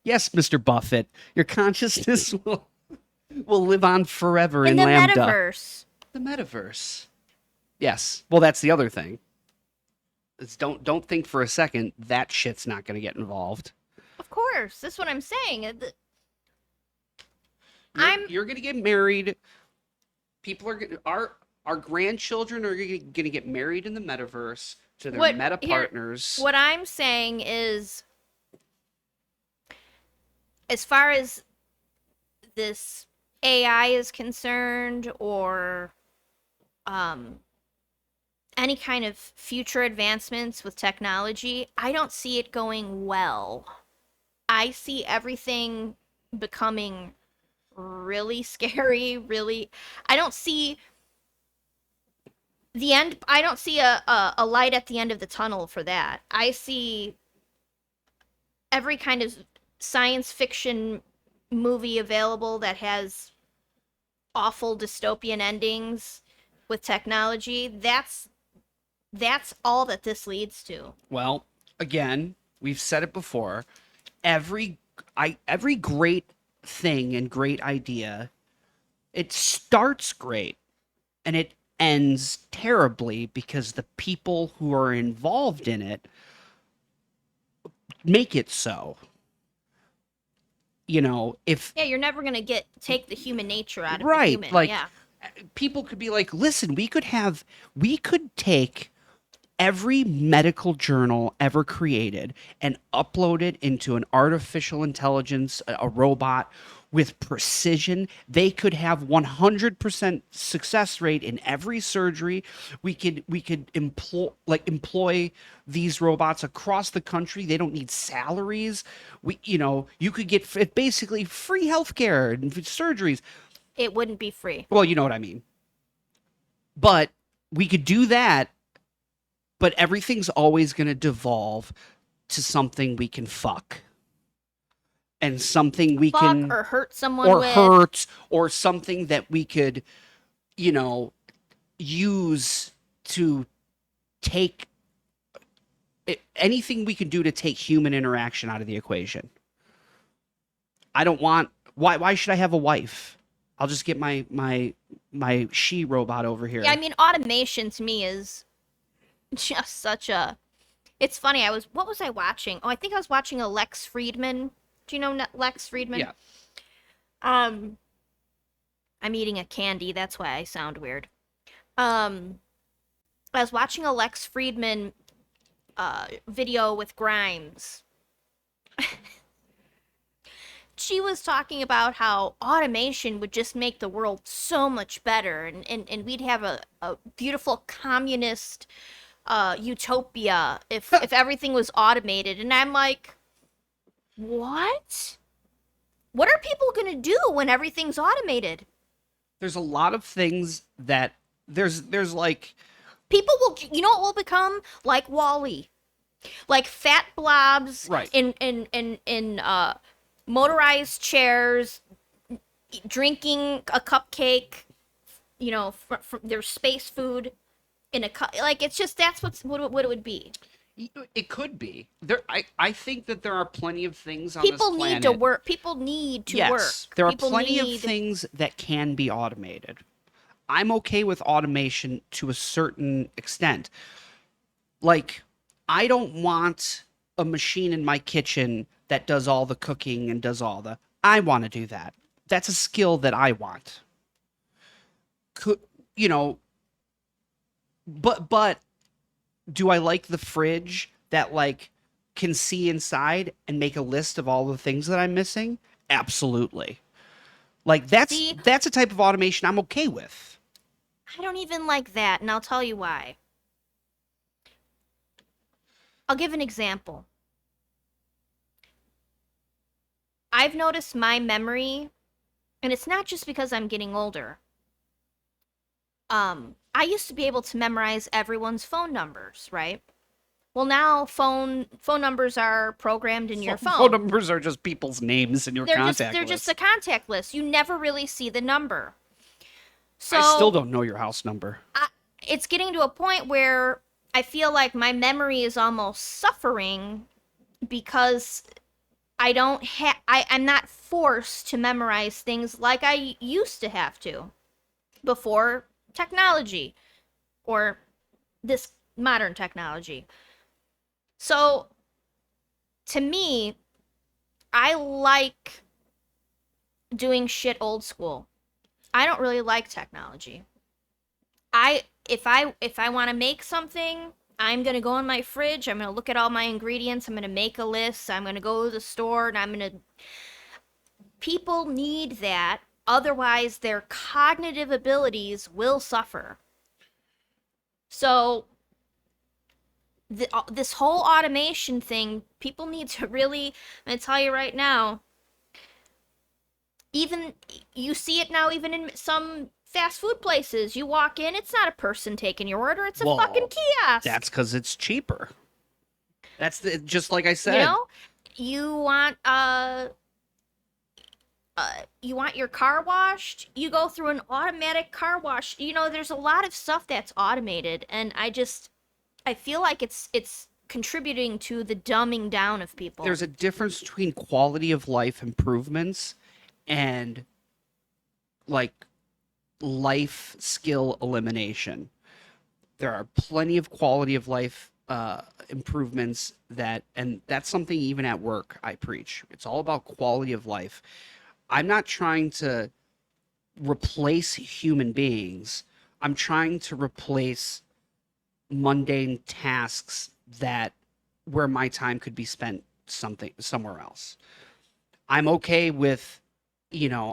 Yes, Mr. Buffett, your consciousness will live on forever in the Lambda. metaverse. The metaverse. Yes. Well, that's the other thing. Don't think for a second that shit's not going to get involved. Of course, that's what I'm saying. You're going to get married. People our grandchildren are going to get married in the metaverse to their meta partners. What I'm saying is, as far as this AI is concerned, or any kind of future advancements with technology, I don't see it going well. I see everything becoming really scary, really. I don't see the end, I don't see a light at the end of the tunnel for that. I see every kind of science fiction movie available that has awful dystopian endings with technology. That's all that this leads to. Well, again, we've said it before. Every every great thing and great idea, it starts great and it ends terribly because the people who are involved in it make it so. You know, if Yeah, you're never gonna get take the human nature out of the right, human. like Yeah. people could be like, listen, we could take every medical journal ever created and upload it into an artificial intelligence, a robot with precision. They could have 100% success rate in every surgery. We could employ these robots across the country. They don't need salaries. You could get basically free healthcare and surgeries. It wouldn't be free. Well, you know what I mean. But we could do that, but everything's always going to devolve to something we can fuck and something we Fuck can or hurt someone or with. hurt or something that we could, you know, use to take anything we can do to take human interaction out of the equation. I don't want why should I have a wife? I'll just get my she robot over here. Yeah, I mean, automation to me is just such a. It's funny. What was I watching? Oh, I think I was watching a Lex Friedman. Do you know Lex Friedman? Yeah. Um, I'm eating a candy. That's why I sound weird. Um, I was watching a Lex Friedman video with Grimes. She was talking about how automation would just make the world so much better, and we'd have a beautiful communist utopia if everything was automated. And I'm like, what? What are people gonna do when everything's automated? There's a lot of things that there's like People will, you know what will become? Like Wall-E. Like fat blobs right. in motorized chairs, drinking a cupcake, their space food in a cup. Like, it's just, that's what it would be. It could be. I think that there are plenty of things on People this need planet. to work. People need to Yes, work. there are People plenty need... of things that can be automated. I'm okay with automation to a certain extent. Like, I don't want a machine in my kitchen that does all the cooking and does all the. I want to do that. That's a skill that I want. Could you know? But do I like the fridge that like can see inside and make a list of all the things that I'm missing? Absolutely. Like See, that's a type of automation I'm okay with. I don't even like that, and I'll tell you why. I'll give an example. I've noticed my memory, and it's not just because I'm getting older. I used to be able to memorize everyone's phone numbers, right? Well, now phone numbers are programmed in your phone. Phone numbers are just people's names in your contact They're list. just a contact list. You never really see the number. So I still don't know your house number. It's getting to a point where I feel like my memory is almost suffering because I'm not forced to memorize things like I used to have to before technology or this modern technology. So to me, I like doing shit old school. I don't really like technology. If I want to make something, I'm going to go in my fridge, I'm going to look at all my ingredients, I'm going to make a list, I'm going to go to the store, and I'm going to... People need that, otherwise their cognitive abilities will suffer. So this whole automation thing, people need to really... I'm going to tell you right now, even you see it now even in some fast food places. You walk in, it's not a person taking your order, it's a fucking Well, kiosk. that's because it's cheaper. Just like I You said. know? You want you want your car washed, you go through an automatic car wash. There's a lot of stuff that's automated, and I feel like it's contributing to the dumbing down of people. There's a difference between quality of life improvements and like life skill elimination. There are plenty of quality of life improvements and that's something even at work I preach. It's all about quality of life. I'm not trying to replace human beings. I'm trying to replace mundane tasks that where my time could be spent somewhere else. I'm okay with,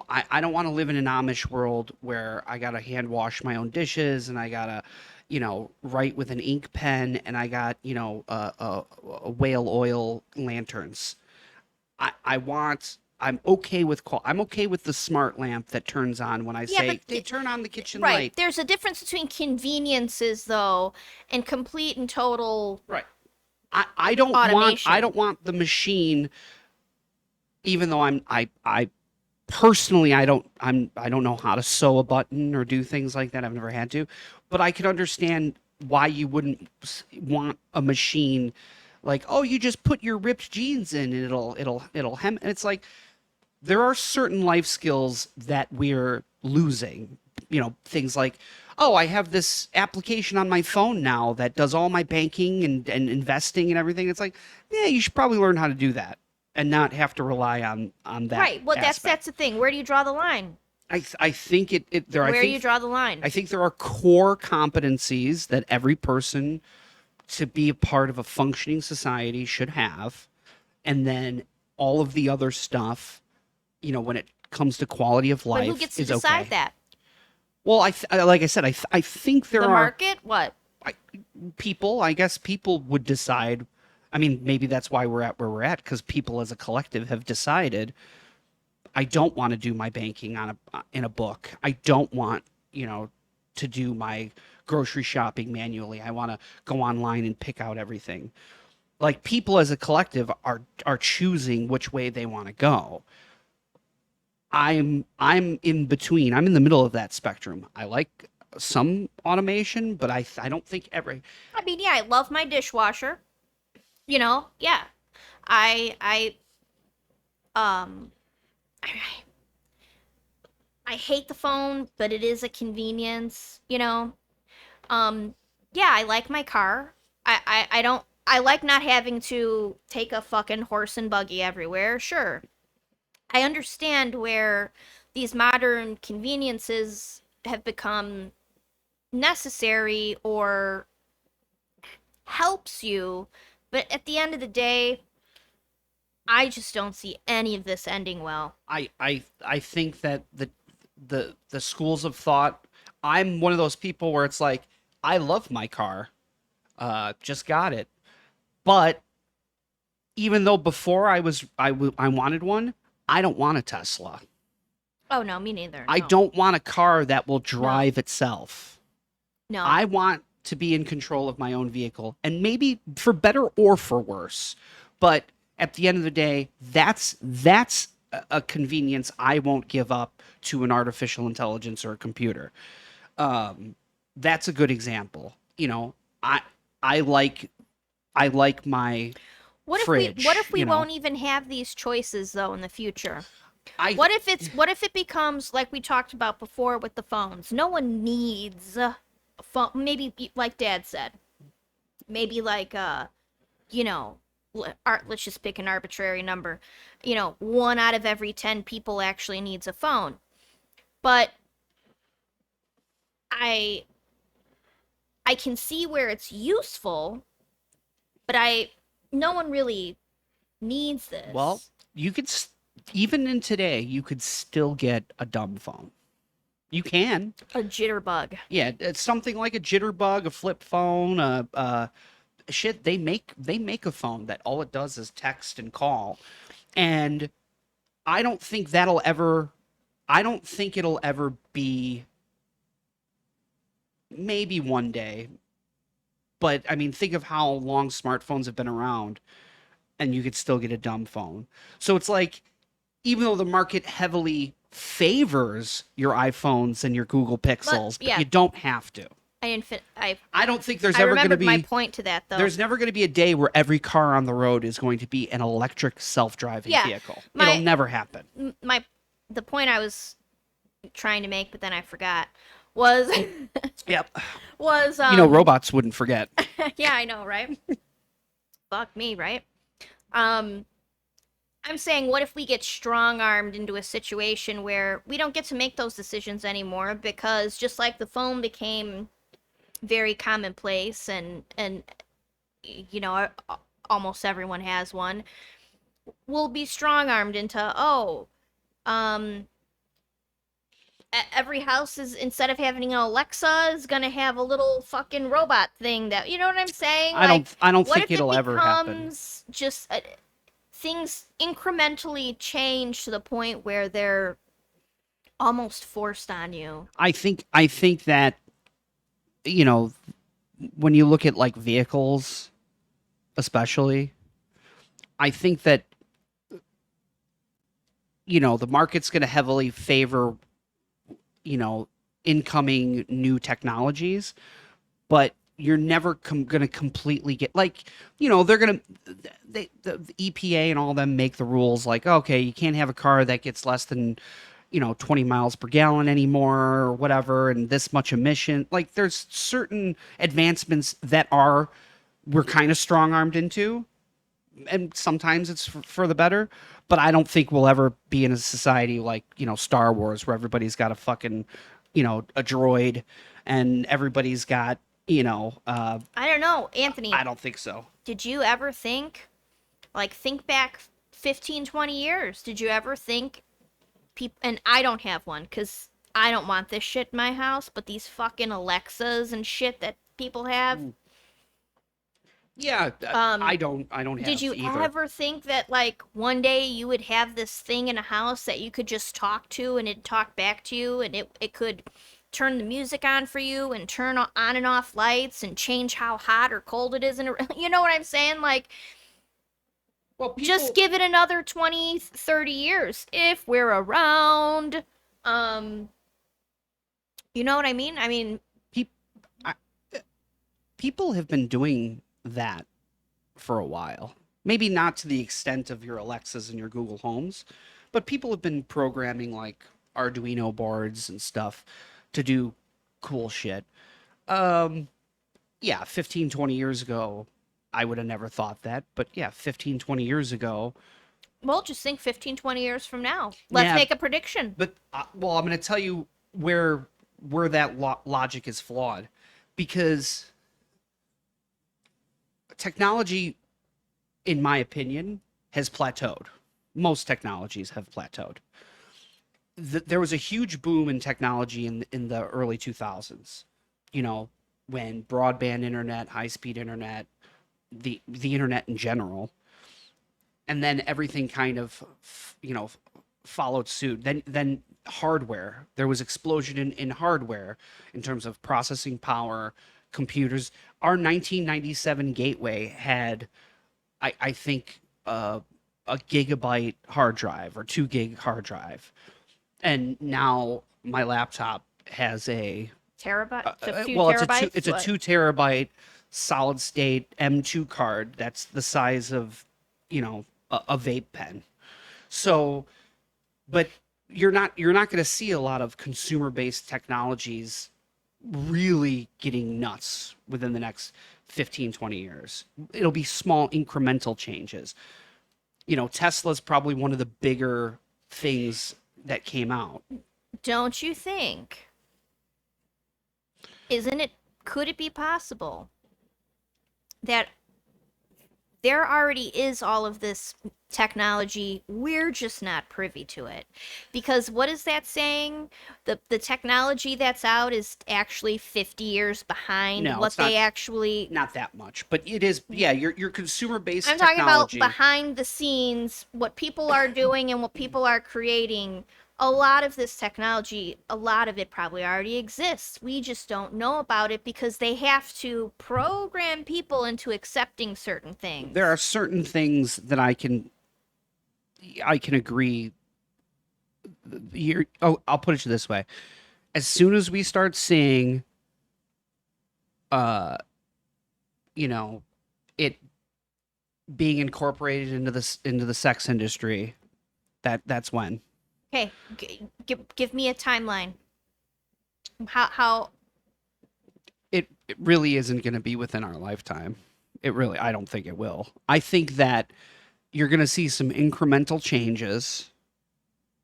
I don't want to live in an Amish world where I gotta hand wash my own dishes and I gotta, write with an ink pen and I got, a whale oil lanterns. I'm okay with I'm okay with the smart lamp that turns on when I Yeah, say, but "They turn on the kitchen right, light." there's a difference between conveniences though and complete and total Right. I don't automation. want the machine, even though I personally I don't know how to sew a button or do things like that. I've never had to, but I can understand why you wouldn't want a machine like, oh, you just put your ripped jeans in and it'll hem. And it's like there are certain life skills that we're losing. Things like, oh, I have this application on my phone now that does all my banking and investing and everything. It's like, yeah, you should probably learn how to do that and not have to rely on that Right. Well, that's aspect. the thing. Where do you draw the line? I think it there Where do you draw the line? I think there are core competencies that every person to be a part of a functioning society should have, and then all of the other stuff, when it comes to quality of But who life, gets to is decide okay. that? Well, like I said, I think there The are market? What? I, people. I guess people would decide. I mean, maybe that's why we're at where we're at because people as a collective have decided I don't want to do my banking in a book. I don't want, to do my grocery shopping manually. I want to go online and pick out everything. Like people as a collective are choosing which way they want to go. I'm in between. I'm in the middle of that spectrum. I like some automation, but I don't think every I mean, yeah, I love my dishwasher. Yeah. I um I, I hate the phone, but it is a convenience. Um yeah, I like my car. I don't I like not having to take a fucking horse and buggy everywhere. Sure. I understand where these modern conveniences have become necessary or helps you, but at the end of the day, I just don't see any of this ending well. I think that the schools of thought. I'm one of those people where it's like I love my car, just got it, but even though before I wanted one, I don't want a Tesla. Oh no, me neither. I No. don't want a car that will No. drive itself. No. I want to be in control of my own vehicle, and maybe for better or for worse. But at the end of the day, that's a convenience I won't give up to an artificial intelligence or a computer. That's a good example. I I like I like my What if we fridge. won't even have these choices though in the future? I What if it becomes like we talked about before with the phones? No one needs a phone. Maybe like Dad said. Maybe like you know, let's just pick an arbitrary number. 1 out of every 10 people actually needs a phone. But I I can see where it's useful, but no one really needs Well, this. you could even in today you could still get a dumb phone. You can. A jitterbug. Yeah, it's something like a jitterbug, a flip phone, shit. They make a phone that all it does is text and call, and I don't think that'll ever. I don't think it'll ever be. maybe one day. But I mean, think of how long smartphones have been around, and you could still get a dumb phone. So it's like, even though the market heavily favors your iPhones and your Google But Pixels, but yeah, you don't have to. I didn't fit. I don't think there's I ever going to remembered my be point to that though. there's never going to be a day where every car on the road is going to be an electric self-driving Yeah, vehicle. It'll my never happen. my the point I was trying to make, but then I forgot was Yep. was Robots wouldn't forget. yeah, I know, right? Fuck me, right? Um, I'm saying, what if we get strong armed into a situation where we don't get to make those decisions anymore because just like the phone became very commonplace and almost everyone has one, we'll be strong armed into um every house is, instead of having an Alexa, is gonna have a little fucking robot thing that, you know what I'm saying? I Like, don't I don't what think if it it'll ever happen. becomes just things incrementally change to the point where they're almost forced on you? I think that you know when you look at like vehicles especially, I think that the market's going to heavily favor you know incoming new technologies, but you're never going to completely get like they're going to the EPA and all of them make the rules like, okay, you can't have a car that gets less than 20 miles per gallon anymore or whatever, and this much emission. Like, there's certain advancements that are we're kind of strong armed into, and sometimes it's for the better. But I don't think we'll ever be in a society like Star Wars, where everybody's got a fucking a droid, and everybody's got I don't know, Anthony. I don't think so. Did you ever think, like, think back 15, 20 years? Did you ever think people, and I don't have one because I don't want this shit in my house, but these fucking Alexas and shit that people have. Yeah, Um, I don't did have you either. ever think that, like, one day you would have this thing in a house that you could just talk to and it'd talk back to you, and it could turn the music on for you and turn on and off lights and change how hot or cold it is, and you know what I'm saying? Like, Well, just people give it another 20, 30 years if we're around. Um, you know what I mean? I mean, peop, I, people have been doing that for a while. Maybe not to the extent of your Alexas and your Google Homes, but people have been programming like Arduino boards and stuff to do cool shit. Um, yeah, 15, 20 years ago, I would have never thought that. But yeah, 15, 20 years ago, well, just think 15, 20 years from now. Let's yeah, make a prediction. but well, I'm going to tell you where that logic is flawed, because technology, in my opinion, has plateaued. Most technologies have plateaued. There was a huge boom in technology in the early 2000s. You know, when broadband internet, high speed internet, the internet in general, and then everything kind of followed suit. Then hardware. There was explosion in hardware in terms of processing power, computers. Our 1997 gateway had, I think, a gigabyte hard drive or 2 gig hard drive, and now my laptop has a Terabyte? It's a few well, terabytes? it's a What? 2 terabyte solid state M2 card that's the size of a vape pen. So, but you're not going to see a lot of consumer based technologies really getting nuts within the next 15, 20 years. It'll be small incremental changes. Tesla's probably one of the bigger things that came out. Don't you think? Isn't it, could it be possible that there already is all of this technology, we're just not privy to it? Because what is that saying? The technology that's out is actually 50 years behind No, what it's not they actually. not that much, but it is. Yeah, your consumer based I'm talking about technology. behind the scenes, what people are doing and what people are creating a lot of this technology, a lot of it probably already exists. We just don't know about it because they have to program people into accepting certain things. There are certain things that I can agree. Here, oh, I'll put it this way: as soon as we start seeing, uh, you know, it being incorporated into the sex industry, that's when Okay, give me a timeline. How it really isn't going to be within our lifetime. I don't think it will. I think that you're going to see some incremental changes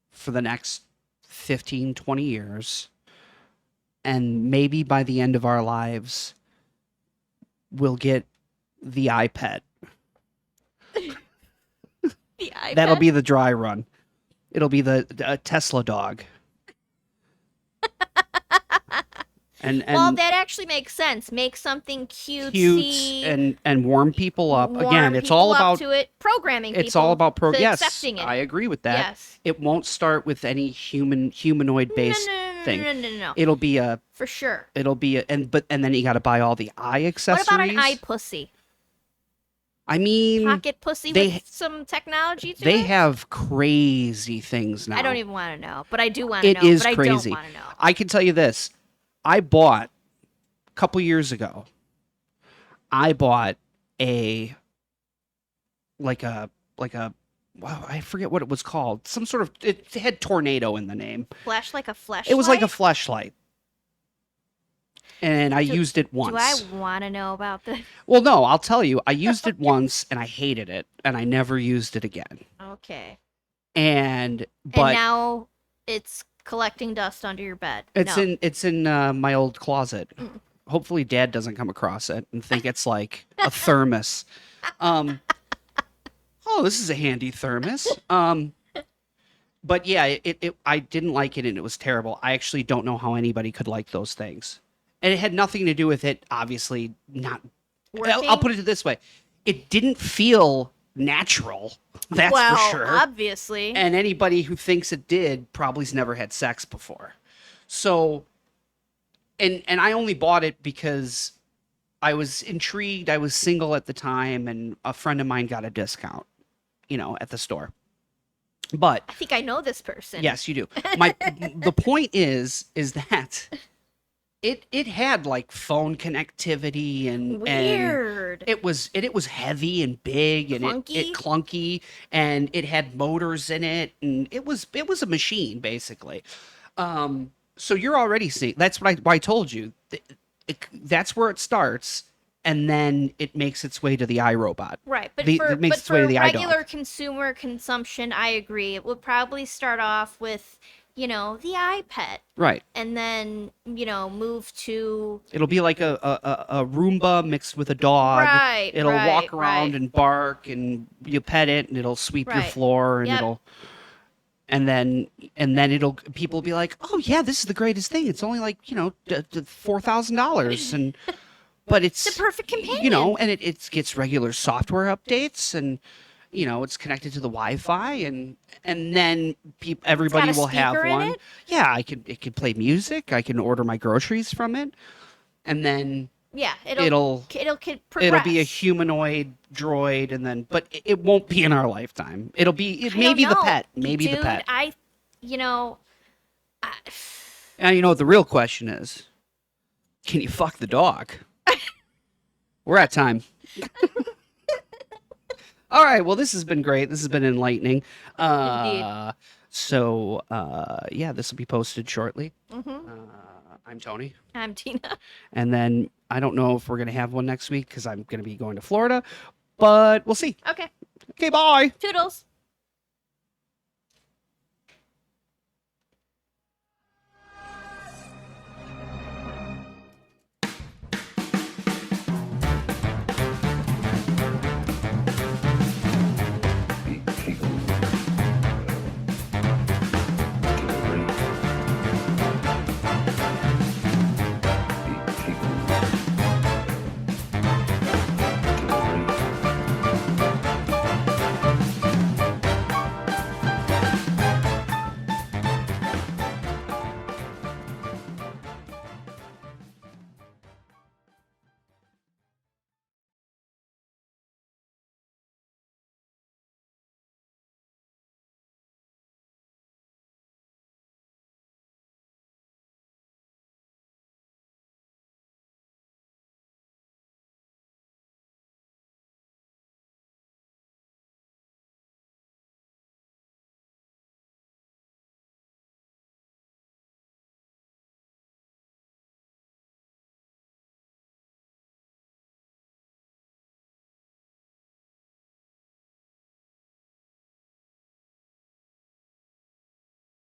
for the next 15, 20 years. And maybe by the end of our lives, we'll get the iPad. the iPad? That'll be the dry run. It'll be the Tesla dog. And well, that actually makes sense. Make something cute cutesy, and warm people up. warm Again, it's people all up about to it, programming it's people all about to yes, accepting it. I agree with that. Yes. It won't start with any humanoid based thing. No. It'll be a For sure. and then you got to buy all the eye accessories. What about an eye pussy? I mean, Pocket pussy with some technology to it? they have crazy things now. I don't even want to know, but I do want to It know. is but crazy. I don't want to know. I can tell you this. I bought a couple years ago. I bought a wow, I forget what it was called. Some sort of it had tornado in the name. Like a flashlight? It was like a flashlight. And I used it once. Do I want to know about this? Well, no, I'll tell you. I used it once and I hated it and I never used it again. Okay. And now it's collecting dust under your bed. It's in my old closet. Mm. Hopefully Dad doesn't come across it and think it's like a thermos. Oh, this is a handy thermos. But yeah, I didn't like it and it was terrible. I actually don't know how anybody could like those things. And it had nothing to do with it, obviously not. I'll put it this way. It didn't feel natural. That's for sure. Obviously. And anybody who thinks it did probably's never had sex before. So, and I only bought it because I was intrigued. I was single at the time and a friend of mine got a discount, at the store. But I think I know this person. yes, you do. The point is that it had like phone connectivity and weird. And it was heavy and big and clunky. It clunky and it had motors in it and it was a machine basically. So you're already seeing that's why I told you that's where it starts. And then it makes its way to the iRobot. Right, but for regular consumer consumption, I agree. It would probably start off with, the iPad. Right. And then, move to... It'll be like a Roomba mixed with a dog. Right, It'll walk around and bark, and you pet it, and it'll sweep your floor, and it'll... And then people will be like, oh, yeah, this is the greatest thing. It's only like, $4,000. And... But it's the perfect companion. And it gets regular software updates and, it's connected to the Wi-Fi and then everybody will have one. Yeah, it can play music. I can order my groceries from it. And then it'll be a humanoid droid and then, but it won't be in our lifetime. It'll be, maybe the pet, the pet. Now, the real question is, can you fuck the dog? We're at time. All right. Well, this has been great. This has been enlightening. Indeed. So, this will be posted shortly. Mm-hmm. I'm Tony. I'm Tina. And then I don't know if we're going to have one next week because I'm going to be going to Florida, but we'll see. Okay. Okay, bye. Toodles.